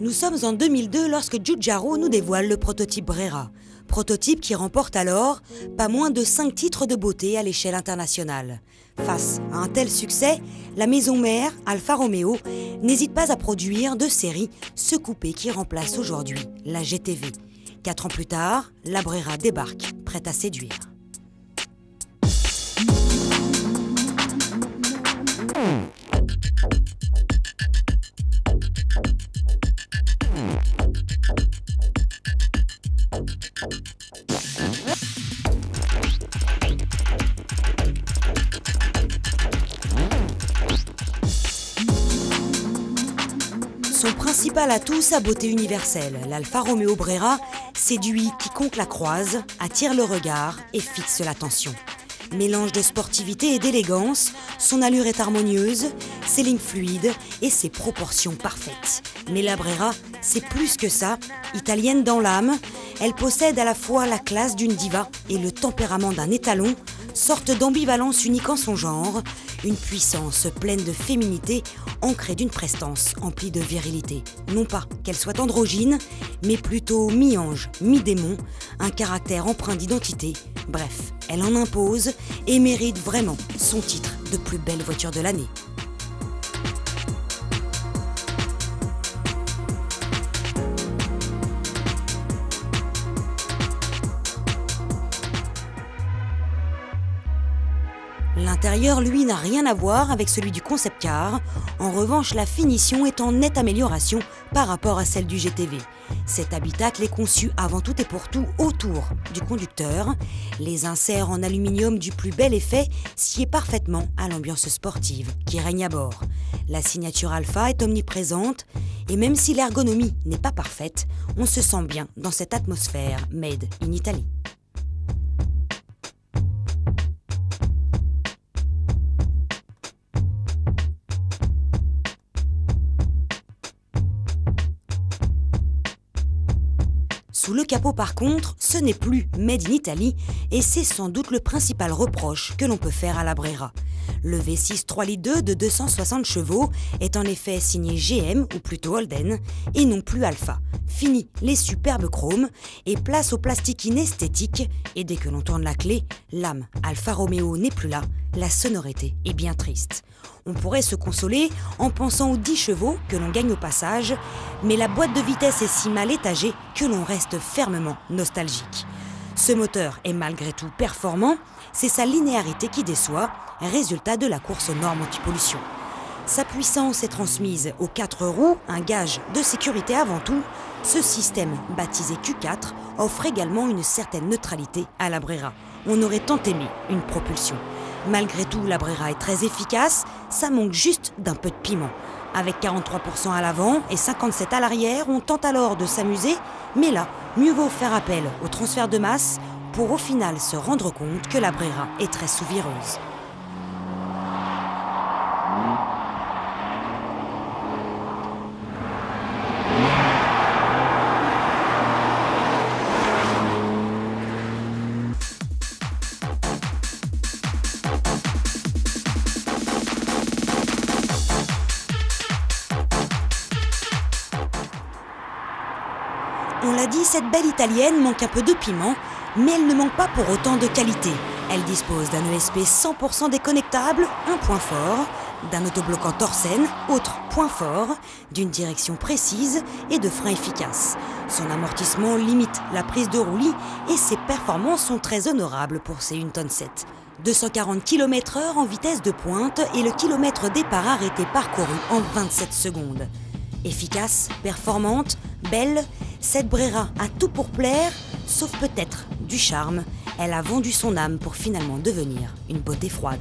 Nous sommes en 2002 lorsque Giugiaro nous dévoile le prototype Brera. Prototype qui remporte alors pas moins de 5 titres de beauté à l'échelle internationale. Face à un tel succès, la maison mère, Alfa Romeo, n'hésite pas à produire de série ce coupé qui remplace aujourd'hui la GTV. 4 ans plus tard, la Brera débarque, prête à séduire. Son principal atout, sa beauté universelle. L'Alfa Romeo Brera séduit quiconque la croise, attire le regard et fixe l'attention. Mélange de sportivité et d'élégance, son allure est harmonieuse, ses lignes fluides et ses proportions parfaites. Mais la Brera, c'est plus que ça. Italienne dans l'âme, elle possède à la fois la classe d'une diva et le tempérament d'un étalon, sorte d'ambivalence unique en son genre, une puissance pleine de féminité, ancrée d'une prestance emplie de virilité. Non pas qu'elle soit androgyne, mais plutôt mi-ange, mi-démon, un caractère empreint d'identité. Bref, elle en impose et mérite vraiment son titre de plus belle voiture de l'année. L'intérieur, lui, n'a rien à voir avec celui du concept car. En revanche, la finition est en nette amélioration par rapport à celle du GTV. Cet habitacle est conçu avant tout et pour tout autour du conducteur. Les inserts en aluminium du plus bel effet sied parfaitement à l'ambiance sportive qui règne à bord. La signature Alfa est omniprésente et même si l'ergonomie n'est pas parfaite, on se sent bien dans cette atmosphère made in Italy. Sous le capot par contre, ce n'est plus Made in Italy et c'est sans doute le principal reproche que l'on peut faire à la Brera. Le V6 3 litres 2 de 260 chevaux est en effet signé GM ou plutôt Holden et non plus Alfa. Fini les superbes chromes et place au plastique inesthétique et dès que l'on tourne la clé, l'âme Alfa Romeo n'est plus là, la sonorité est bien triste. On pourrait se consoler en pensant aux 10 chevaux que l'on gagne au passage, mais la boîte de vitesse est si mal étagée que l'on reste fermement nostalgique. Ce moteur est malgré tout performant, c'est sa linéarité qui déçoit, résultat de la course aux normes anti-pollution. Sa puissance est transmise aux 4 roues, un gage de sécurité avant tout. Ce système, baptisé Q4, offre également une certaine neutralité à la Brera. On aurait tant aimé une propulsion. Malgré tout, la Brera est très efficace, ça manque juste d'un peu de piment. Avec 43% à l'avant et 57% à l'arrière, on tente alors de s'amuser, mais là, mieux vaut faire appel au transfert de masse pour au final se rendre compte que la Brera est très sous-vireuse. On l'a dit, cette belle italienne manque un peu de piment, mais elle ne manque pas pour autant de qualité. Elle dispose d'un ESP 100% déconnectable, un point fort, d'un autobloquant Torsen, autre point fort, d'une direction précise et de freins efficaces. Son amortissement limite la prise de roulis et ses performances sont très honorables pour ses 1,7 tonnes. 240 km/h en vitesse de pointe et le kilomètre départ arrêté parcouru en 27 secondes. Efficace, performante, belle, cette Brera a tout pour plaire, sauf peut-être du charme. Elle a vendu son âme pour finalement devenir une beauté froide.